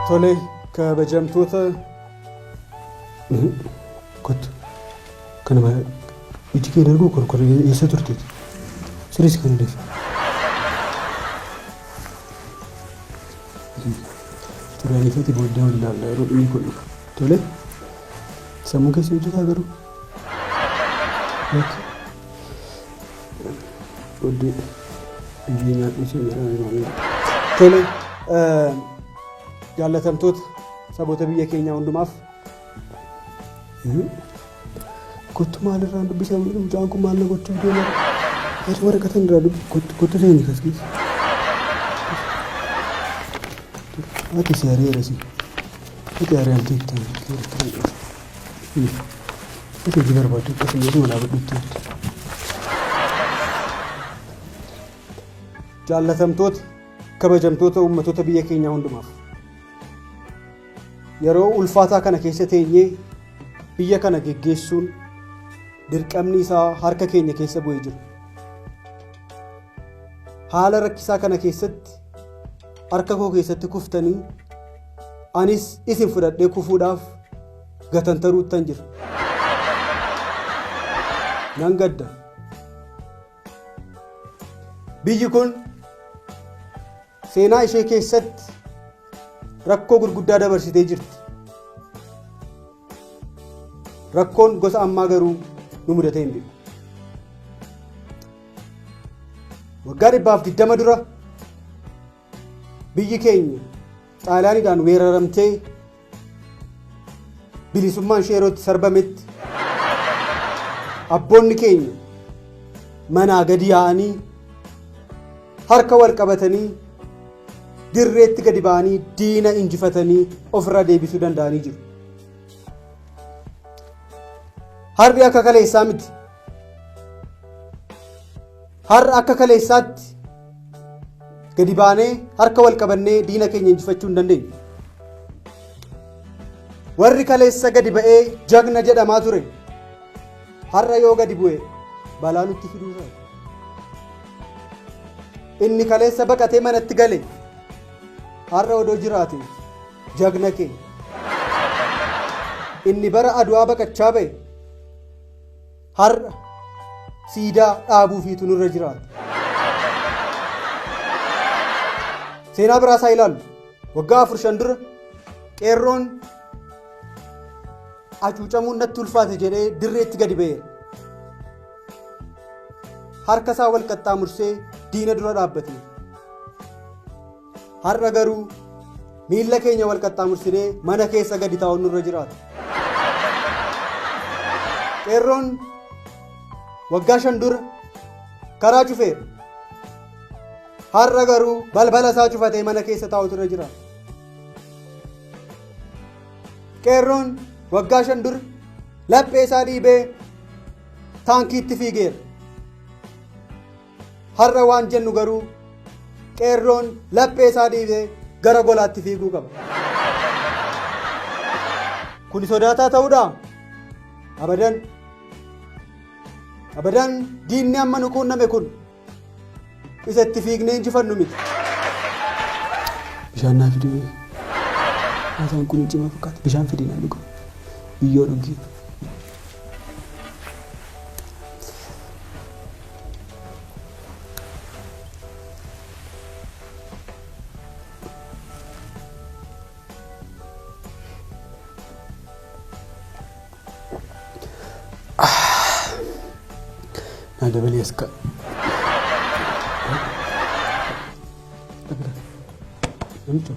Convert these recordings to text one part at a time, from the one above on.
تولي كبجمتوتا كنت كان ما يجي كده يرجو كل يساتورتي سريس كان ديف تراني فاتي بودي ولا لا رو يقول تولي سمو كيس يجي تاغرو لك ودي يجينا يجي تولي يلا تمتوت سبوت بيا كينيا وندماف كنت مال الراند بيسوي جانكم مال نقطة دولار إيش ورا كتن راند كنت زين كسكيس هاتي سعري راسي هاتي أريان تيك تان هاتي جبر باتو كسم يدو ولا بدو تيك يلا تمتوت كبجمتوت ومتوت بيا كينيا وندماف يرو الفاتا كنا كيستيني biyya kana geggeessuun dirqamni isaa harka keenya keessa bu'ee jira. Haala rakkisaa kana keessatti harka koo keessatti kuftanii anis isin fudhadhee kufuudhaaf gatantaruuttan jira. Nan gadda. Biyyi kun seenaa ishee keessatti rakkoo gurguddaa dabarsitee jirti. rakkoon gosa ammaa garuu nu mudatee hin beeku. Waggaa 120 dura biyyi keenya xaaliyaaniidhaan weeraramtee bilisummaan ishee yerootti sarbametti abboonni keenya manaa gadi yaa'anii harka wal qabatanii dirreetti gadi ba'anii diina injifatanii ofirraa deebisuu danda'anii jiru. harri akka kaleessaa miti. Har'a akka kaleessaatti gadi baanee harka wal qabannee diina keenya injifachuu hin dandeenyu. Warri kaleessa gadi ba'ee jagna jedhamaa ture har'a yoo gadi bu'e balaa nutti fiduu isaa. Inni kaleessa baqatee manatti gale har'a odoo jiraate jagna keenya. Inni bara aduwaa baqachaa ba'e har'a siidaa dhaabuu fiitu nurra jiraata. Seenaa biraa isaa ilaallu waggaa 4-5 dura qeerroon acuucamuun natti ulfaate jedhee dirreetti gadi ba'eera. Harka isaa wal qaxxaamursee diina dura dhaabbate. Har'a garuu miilla keenya wal qaxxaamursinee mana keessa gadi taa'uun nurra jiraata. Qeerroon waggaa 5 dura karaa cufeera. Har'a garuu balbala isaa cufatee mana keessa taa'utu irra jira. Qeerroon waggaa 5 dura laphee isaa dhiibee taankiitti fiigeera. Har'a waan jennu garuu qeerroon laphee isaa dhiibee gara golaatti fiiguu qaba. Kun sodaataa ta'uudhaa? Abadan. Abadan diinni amma nu quunname kun isatti fiignee injifannu miti. Bishaan naa fidee haasaan kun cimaa fakkaata. Bishaan fidee naa dhuga. Biyyoo dhugee. Ada beli eska. Nanti.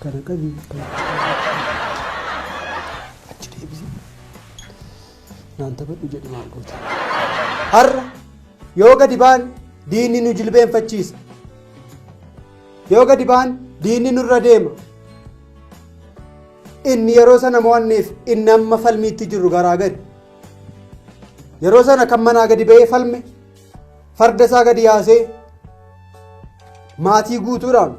Kadang kali. Acih bisa. Nanti apa jadi malu. Har yoga di ban dini nu jilbeen fachiisa. Yoga di ban dini nu radeema. Inni yeroo sana mo'anneef inni amma falmiitti jiru garaa gadi. Yeroo sana kan manaa gadi ba'ee falme farda isaa gadi yaasee maatii guutuudhaan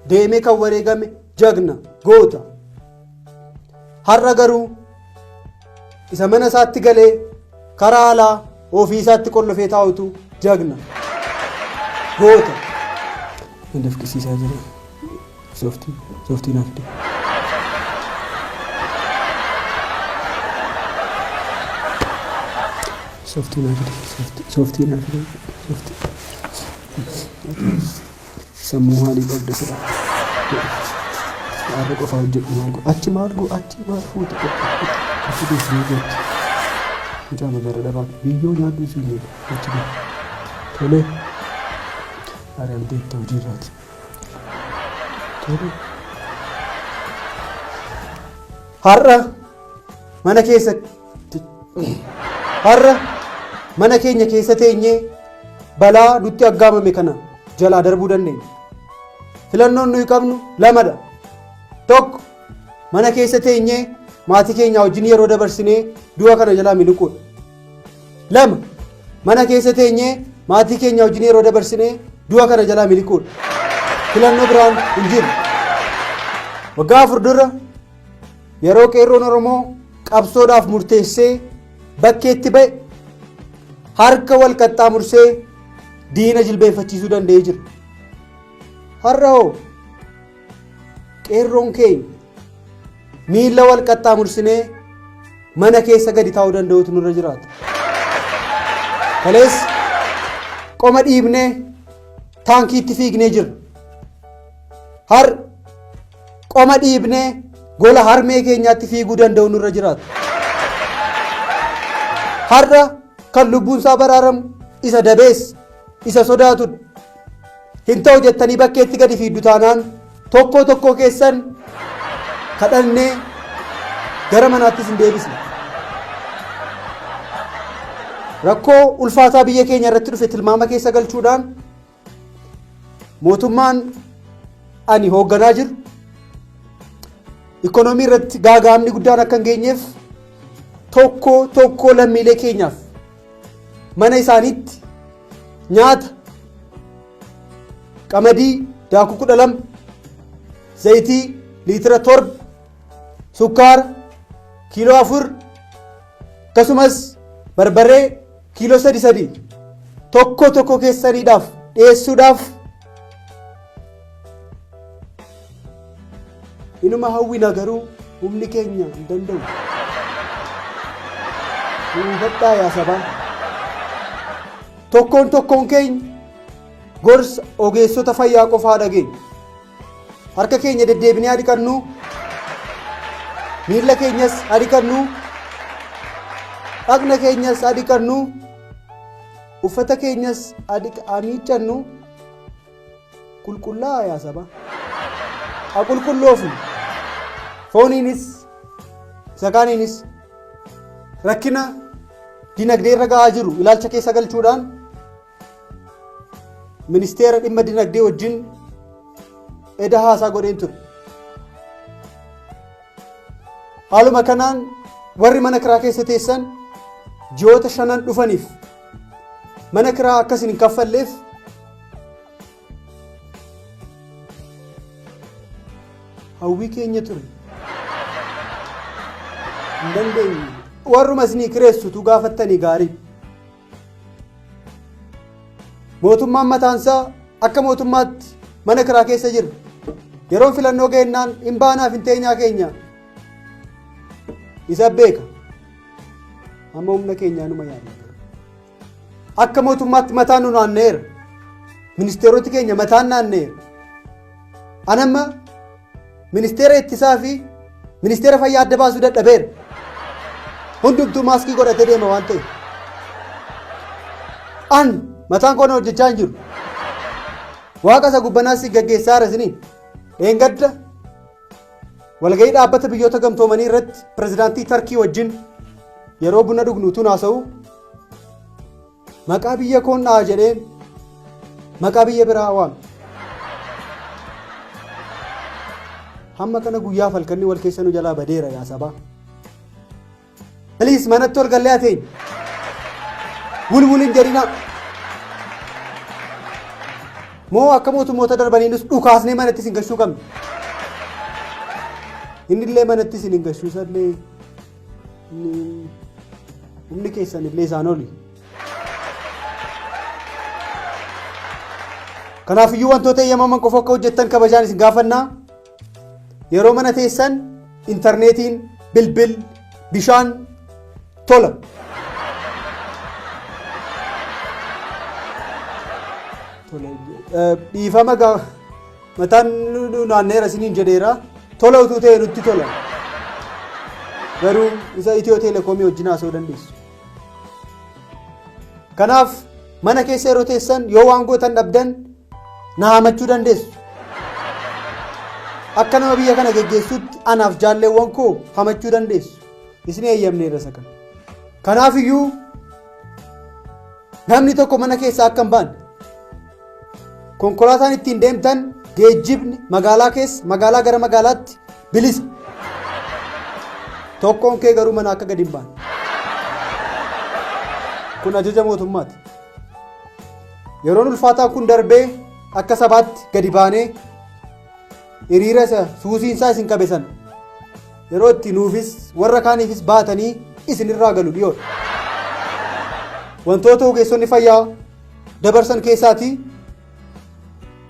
deemee kan wareegame jagna goota. Har'a garuu isa mana isaatti galee karaa alaa ofii isaatti qollofee taa'utu jagna goota. Indaf kisiisaa jira. Sooftii naaf fide. Sooftii naaf fide. Sammuu maalii qabda sira? Har'a qofa hojjedhu maal godhu? Achi maal fuutu qofa? Achi deesnee jirti. Mucaa magaalaa dhabaa biyyoo nyaaddu isin jedhu achi deemu. Tole. Ari'amtee itti hojii irraati. Tole. Har'a mana keenya keessa teenyee balaa nutti aggaamame kana jalaa darbuu dandeenya. Filannoon nuyi qabnu lamadha. Tokko mana keessa teenyee maatii keenya wajjin yeroo dabarsinee du'a kana jalaa miliquudha. Lama mana keessa teenyee maatii keenya wajjin yeroo dabarsinee du'a kana jalaa miliquudha. Filannoo biraan hin jiru. Waggaa 4 dura yeroo qeerroon Oromoo qabsoodhaaf murteessee bakkeetti ba'e harka wal qaxxaamursee diina jilbeenfachiisuu danda'ee jira. Har'a hoo qeerroon keenya miila wal qaxxaamursinee mana keessa gadi taa'uu danda'utu nurra jiraata. Kalees qoma dhiibnee taankiitti fiignee jirra. Har qoma dhiibnee gola harmee keenyaatti fiiguu danda'u nurra jiraata. Har'a kan lubbuun isaa baraaramu isa dabees isa sodaatudha. Hin ta'u jettanii bakkeetti gadi fiiddu taanaan tokko keessan kadhannee gara manaattis hin deebisne. Rakkoo ulfaataa biyya keenya irratti dhufe tilmaama keessa galchuudhaan mootummaan ani hoogganaa jiru ikonoomii irratti gaagaamni guddaan akka hin geenyeef tokko lammiilee keenyaaf mana isaaniitti nyaata qamadii daakuu 12 zayitii liitira 7 sukkaara kiiloo 4 akkasumas barbaree kiiloo 3 tokko keessaniidhaaf dhiyeessuudhaaf inuma hawwina garuu humni keenya hin danda'u. Hubadhaa yaa sabaa. Tokkoon keenya gorsa ogeessota fayyaa qofaa dhageenya. Harka keenya deddeebinee adiqannu, miila keenyas adiqannu, dhaqna keenyas adiqannu, uffata keenyas miiccannu qulqullaa'aa yaa sabaa. Haa qulqulloofnu fooniinis isa kaaniinis rakkina dinagdee irra ga'aa jiru ilaalcha keessa galchuudhaan ministeera dhimma dinagdee wajjin eda haasaa godheen ture. Haaluma kanaan warri mana kiraa keessa teessan ji'oota 5 dhufaniif mana kiraa akkasiin hin kaffalleef hawwii keenya ture. Hin dandeenye. Warruma isinii kireessutu gaafattanii gaarii. Mootummaan mataansaa akka mootummaatti mana kiraa keessa jira. Yeroo filannoo geennaan hin baanaaf hin teenyaa keenya isa beeka. Amma humna keenyaa numa yaadna. Akka mootummaatti mataan nu naanneera. Ministeeroti keenya mataan naanneera. Anamma ministeera ittisaa fi ministeera fayyaa adda baasuu dadhabeera. Hundumtuu maaskii godhatee deema waan ta'eef. An mataan koona hojjechaa hin jiru. Waaqa isa gubbanaas gaggeessaa jira isiniin. Dheengadda walgahii dhaabbata biyyoota gamtoomanii irratti pirezidaantii Tarkii wajjin yeroo buna dhugnu tun haasa'u maqaa biyya koonnaa jedheen maqaa biyya biraa waame. Hamma kana guyyaa falkanni wal keessa nu jalaa badeera yaa sabaa. Please manatti ol gallee ateen bulbulin jedhina moo akka mootummoota darbaniinus dhukaasnee manatti isin gashuu qabna. Innillee manatti isin hin gashuu sallee humni keessan illee isaan oli. Kanaafiyyuu wantoota eeyyamaman qofa akka hojjettan kabajaan isin gaafannaa. yeroo mana teessan intarneetiin bilbil bishaan tola. Dhiifama mataan naanneera isiniin jedheera tola utuu ta'e nutti tola. Garuu isa Itiyoo Telekoomii wajjin haasa'uu dandeessu. Kanaaf mana keessa yeroo teessan yoo waan gootan dhabdan na hamachuu dandeessu. Akka nama biyya kana geggeessutti anaaf jaalleewwan koo hamachuu dandeessu. Isin eeyyamneerra isa kana. Kanaaf iyyuu namni tokko mana keessaa akka hin baane konkolaataan ittiin deemtan geejjibni magaalaa keessa magaalaa gara magaalaatti bilisa. Tokkoon kee garuu mana akka gadi hin baane. Kun ajaja mootummaati. Yeroon ulfaataa kun darbee akka sabaatti gadi baanee hiriira isa suusiinsaa isin qabesan yeroo itti nuufis warra kaaniifis baatanii isinirraa galu dhiyoodha. Wantoota ogeessonni fayyaa dabarsan keessaatii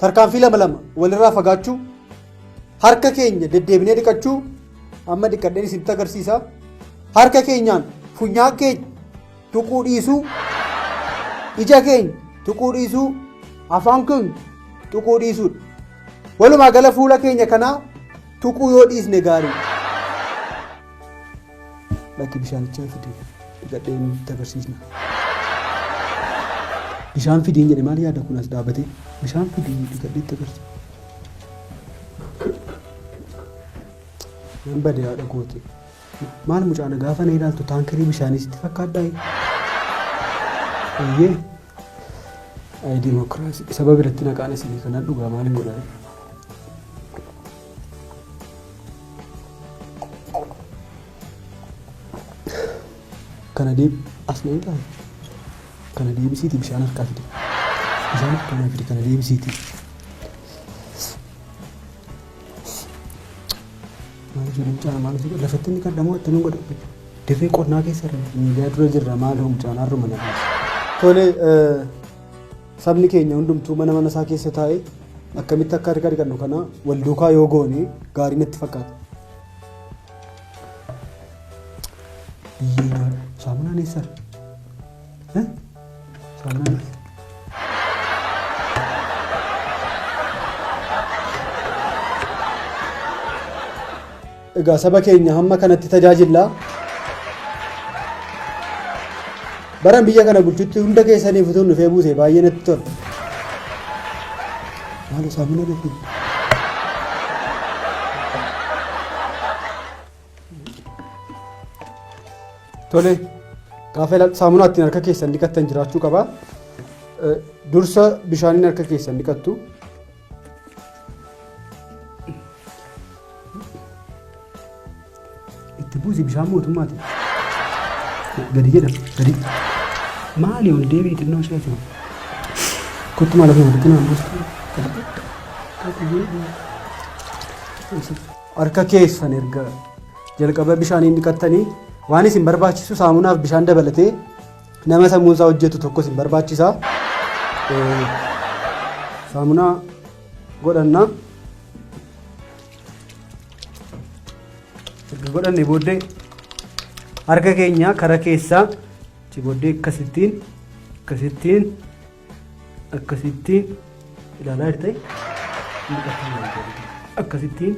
tarkaanfii lama walirraa fagaachuu, harka keenya deddeebinee dhiqachuu, amma dhiqadheen isinitti agarsiisa. Harka keenyaan funyaan keenya tuquu dhiisuu, ija keenya tuquu dhiisuu, afaan keenya tuquu dhiisuudha. Walumaa gala fuula keenya kanaa tuquu yoo dhiisne gaarii. Bakki bishaanichaa fidee dhiqadheen itti agarsiisna. Bishaan fidiin jedhe maal yaada kun as dhaabatee bishaan fidiin dhiqadhee itti agarsiisa. Nan bade haadha goote. Maal mucaana gaafa na ilaaltu taankirii bishaanii sitti fakkaadhaa? Eeyyee. Ayi diimokiraasii saba biratti naqaan isinii kanan dhugaa maal hin godhaa? Kana as na ilaalu. Kana deebisiiti bishaan harkaa fide. Bishaan harkaa fide kana deebisiiti. Maal jiru mucaan maal jiru lafatti inni kadhamoo attamiin godha. Dirree qonnaa keessa miidiyaa dura jirra maal mucaan har'a mana keessa. Tole sabni keenya hundumtuu mana isaa keessa taa'ee akkamitti akka harka dhiqannu kana wal duukaa yoo goone gaarii natti fakkaata. Biyyee saamunaan eessara? Saamunaan eessa? Egaa saba keenya hamma kanatti tajaajillaa. Baran biyya kana bulchutti hunda keessaniif utuu dhufee buuse baay'ee natti tola. Maal saamunaa dhafi? Tole gaafa saamunaa ittiin harka keessan dhiqattan jiraachuu qaba. Dursa bishaaniin harka keessan dhiqattu. Itti buusi bishaan mootummaati. Gadi jedha gadi. Maali ol deebiin xinnoo ishee jiru? Kottu maal akka walitti naan buustu? Harka keessan erga jalqaba bishaaniin dhiqattanii waan isin barbaachisu saamunaaf bishaan dabalatee nama sammuunsaa hojjetu tokko isin barbaachisa. Saamunaa godhanna. Erga godhanne booddee harka keenya karaa keessaa ci booddee akkasittiin ilaalaa jirtee akkasittiin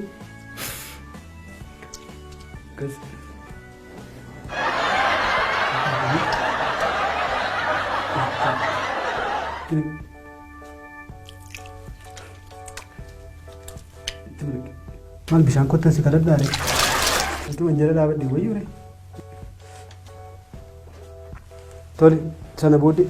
maal bishaan kottan si kadhadhaa re ittuma jala dhaabadhe wayyuu re tole sana booddee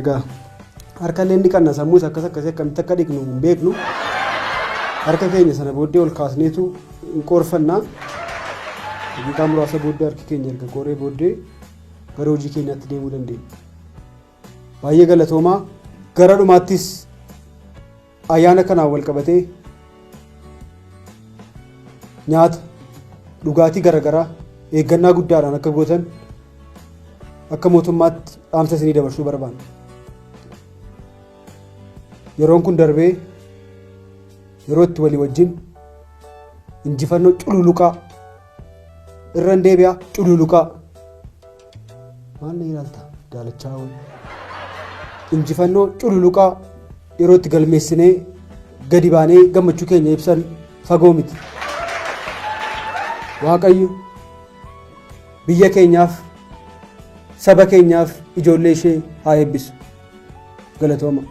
egaa harka illee dhiqanna sammuus akkasii akkamitti akka dhiqnu hin beeknu harka keenya sana booddee ol kaasneetu hin qoorfannaa daqiiqaa muraasa booddee harki keenya erga qoree booddee gara hojii keenyaatti deemuu dandeenya. Baay'ee galatoomaa gara dhumaattis ayyaana kanaan wal qabatee nyaata dhugaatii garaagaraa eeggannaa guddaadhaan akka gootan akka mootummaatti dhaamsa isinii dabarsuu barbaanna. Yeroon kun darbee yeroo itti walii wajjin injifannoo cululuqaa irraan deebi'aa cululuqaa maal na ilaalta daalachaa wal injifannoo cululuqaa yeroo itti galmeessinee gadi baanee gammachuu keenya ibsan fagoo miti. Waaqayyo biyya keenyaaf saba keenyaaf ijoollee ishee haa eebbisu. Galatooma.